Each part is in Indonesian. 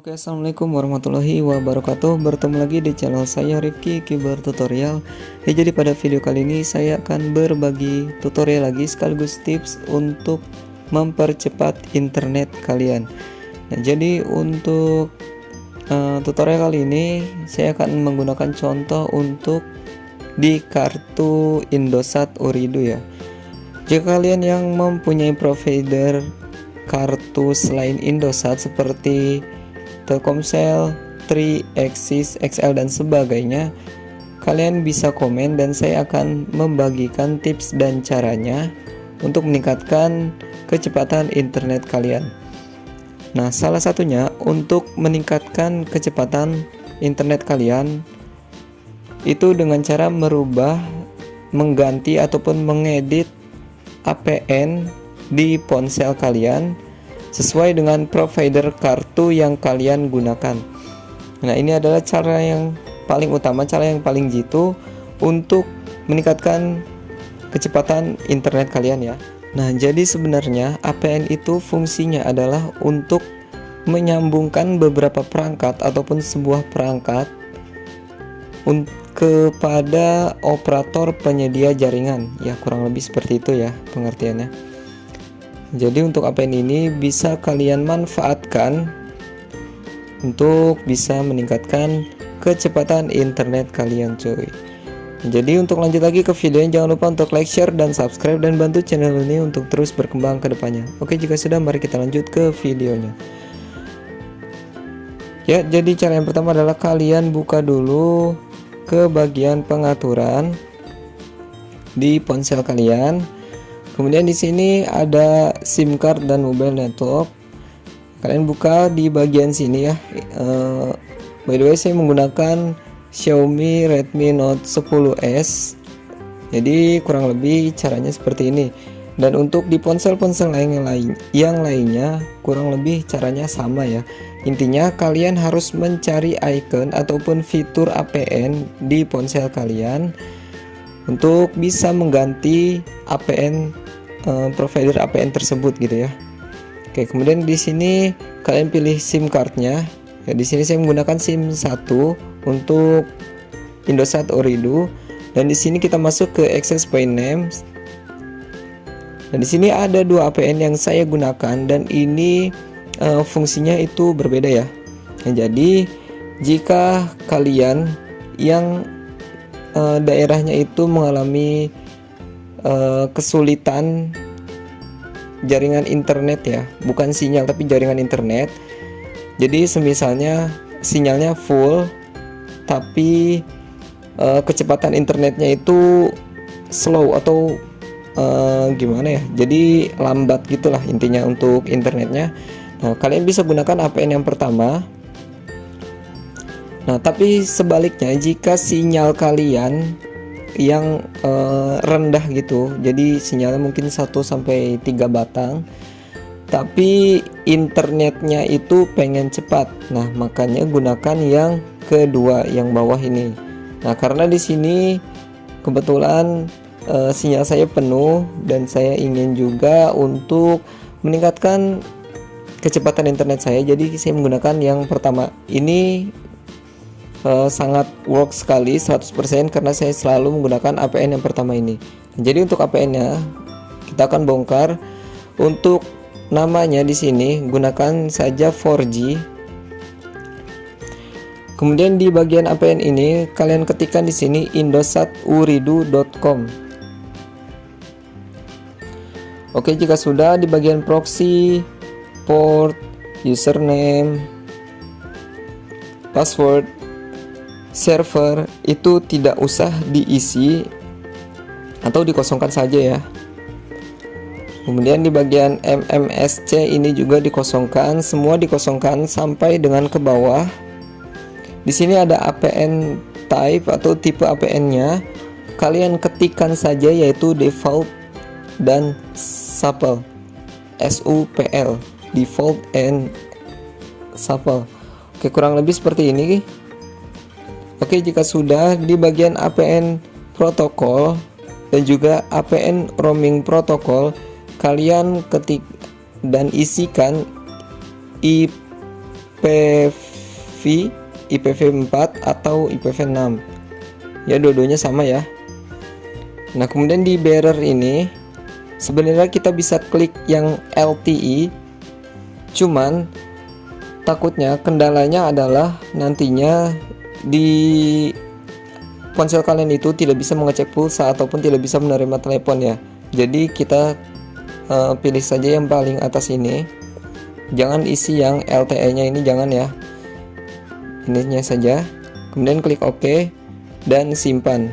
Oke, assalamualaikum warahmatullahi wabarakatuh. Bertemu lagi di channel saya Rifki Kibar Tutorial. Jadi pada video kali ini saya akan berbagi tutorial lagi sekaligus tips untuk mempercepat internet kalian. Jadi untuk tutorial kali ini saya akan menggunakan contoh untuk di kartu Indosat Ooredoo ya. Jika kalian yang mempunyai provider kartu selain Indosat seperti Telkomsel, Tri, Axis, XL dan sebagainya, kalian bisa komen dan saya akan membagikan tips dan caranya untuk meningkatkan kecepatan internet kalian. Nah, salah satunya untuk meningkatkan kecepatan internet kalian itu dengan cara mengganti ataupun mengedit APN di ponsel kalian sesuai dengan provider kartu yang kalian gunakan. Nah, ini adalah cara yang paling utama, cara yang paling jitu untuk meningkatkan kecepatan internet kalian ya. Nah, jadi sebenarnya APN itu fungsinya adalah untuk menyambungkan beberapa perangkat ataupun sebuah perangkat kepada operator penyedia jaringan. Ya, kurang lebih seperti itu ya pengertiannya. Jadi untuk APN ini bisa kalian manfaatkan untuk bisa meningkatkan kecepatan internet kalian cuy. Jadi untuk lanjut lagi ke videonya, jangan lupa untuk like, share, dan subscribe dan bantu channel ini untuk terus berkembang ke depannya. Oke, jika sudah mari kita lanjut ke videonya. Ya, jadi cara yang pertama adalah kalian buka dulu ke bagian pengaturan di ponsel kalian. Kemudian di sini ada SIM card dan mobile network. Kalian buka di bagian sini ya. By the way, saya menggunakan Xiaomi Redmi Note 10s. Jadi kurang lebih caranya seperti ini. Dan untuk di ponsel-ponsel yang lainnya kurang lebih caranya sama ya. Intinya kalian harus mencari icon ataupun fitur APN di ponsel kalian untuk bisa mengganti APN provider APN tersebut gitu ya. Oke, kemudian di sini kalian pilih SIM cardnya. Ya, di sini saya menggunakan SIM 1 untuk Indosat Ooredoo dan di sini kita masuk ke access point names. Dan di sini ada dua APN yang saya gunakan dan ini fungsinya itu berbeda ya. Jadi jika kalian yang daerahnya itu mengalami kesulitan jaringan internet ya, bukan sinyal tapi jaringan internet. Jadi semisalnya sinyalnya full tapi kecepatan internetnya itu slow atau gimana ya, jadi lambat gitulah intinya untuk internetnya. Nah, kalian bisa gunakan APN yang pertama. Nah, tapi sebaliknya jika sinyal kalian yang rendah gitu, jadi sinyalnya mungkin 1-3 batang, tapi internetnya itu pengen cepat. Nah, makanya gunakan yang kedua, yang bawah ini. Nah, karena di sini kebetulan sinyal saya penuh dan saya ingin juga untuk meningkatkan kecepatan internet saya, jadi saya menggunakan yang pertama ini. Sangat work sekali 100% karena saya selalu menggunakan APN yang pertama ini. Jadi untuk APN nya kita akan bongkar. Untuk namanya di sini gunakan saja 4G. Kemudian di bagian APN ini kalian ketikkan di sini indosatooredoo.com. Oke, jika sudah di bagian proxy, port, username, password, server itu tidak usah diisi atau dikosongkan saja ya. Kemudian di bagian MMSC ini juga dikosongkan, semua dikosongkan sampai dengan ke bawah. Di sini ada APN type atau tipe APN-nya. Kalian ketikkan saja yaitu default dan supple. SUPL, default and supple. Oke, kurang lebih seperti ini. Oke, jika sudah di bagian APN protokol dan juga APN roaming protokol, kalian ketik dan isikan IPv4 atau IPv6. Ya, dua-duanya sama ya. Nah, kemudian di bearer ini sebenarnya kita bisa klik yang LTE, cuman takutnya kendalanya adalah nantinya di ponsel kalian itu tidak bisa mengecek pulsa ataupun tidak bisa menerima telepon ya. Jadi kita pilih saja yang paling atas ini. Jangan isi yang LTE-nya ini, jangan ya. Ininya saja. Kemudian klik OK dan simpan.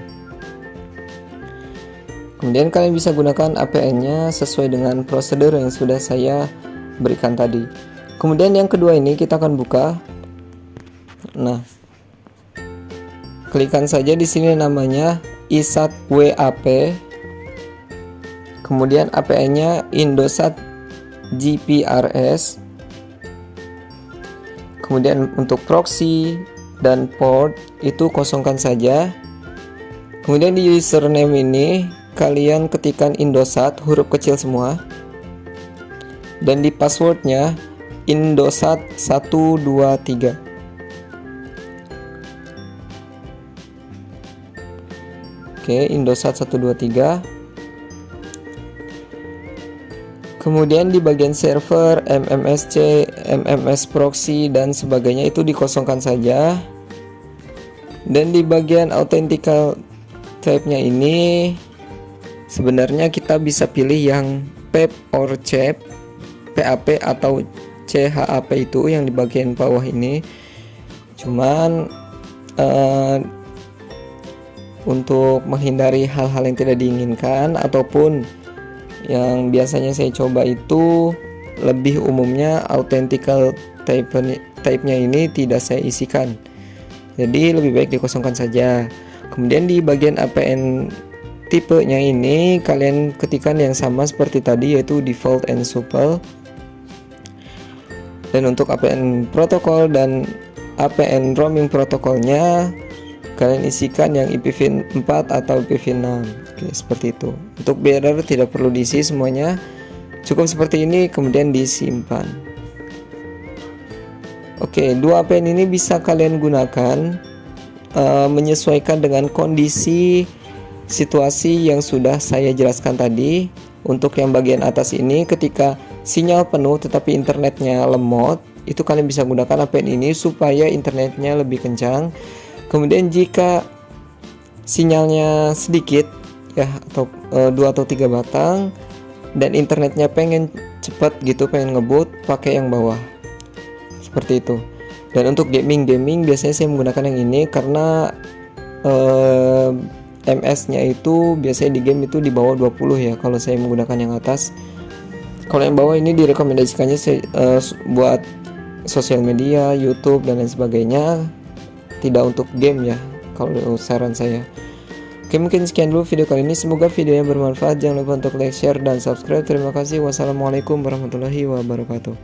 Kemudian kalian bisa gunakan APN-nya sesuai dengan prosedur yang sudah saya berikan tadi. Kemudian yang kedua ini kita akan buka. Nah, klikkan saja di sini namanya ISAT WAP. Kemudian APN-nya Indosat GPRS. Kemudian untuk proxy dan port itu kosongkan saja. Kemudian di username ini kalian ketikkan Indosat huruf kecil semua. Dan di passwordnya Indosat 123. Oke, Indosat 123. Kemudian di bagian server, MMSC, MMS proxy dan sebagainya itu dikosongkan saja. Dan di bagian authentical type-nya ini sebenarnya kita bisa pilih yang PAP or CHAP, PAP atau CHAP itu yang di bagian bawah ini. Cuman untuk menghindari hal-hal yang tidak diinginkan ataupun yang biasanya saya coba itu lebih umumnya authentical type-nya ini tidak saya isikan. Jadi lebih baik dikosongkan saja. Kemudian di bagian APN tipenya ini kalian ketikkan yang sama seperti tadi, yaitu default and supple. Dan untuk APN protokol dan APN roaming protokolnya kalian isikan yang IPv4 atau IPv6. Oke, seperti itu. Untuk bearer tidak perlu diisi semuanya, cukup seperti ini kemudian disimpan. Oke, dua APN ini bisa kalian gunakan menyesuaikan dengan kondisi situasi yang sudah saya jelaskan tadi. Untuk yang bagian atas ini, ketika sinyal penuh tetapi internetnya lemot, itu kalian bisa gunakan APN ini supaya internetnya lebih kencang. Kemudian jika sinyalnya sedikit ya, atau 2 atau 3 batang dan internetnya pengen cepat gitu, pengen ngebut, pakai yang bawah seperti itu. Dan untuk gaming biasanya saya menggunakan yang ini karena MS-nya itu biasanya di game itu di bawah 20 ya, kalau saya menggunakan yang atas. Kalau yang bawah ini direkomendasikannya buat sosial media, YouTube dan lain sebagainya, tidak untuk game ya, kalau saran saya. Oke, mungkin sekian dulu video kali ini. Semoga videonya bermanfaat. Jangan lupa untuk like, share, dan subscribe. Terima kasih. Wassalamualaikum warahmatullahi wabarakatuh.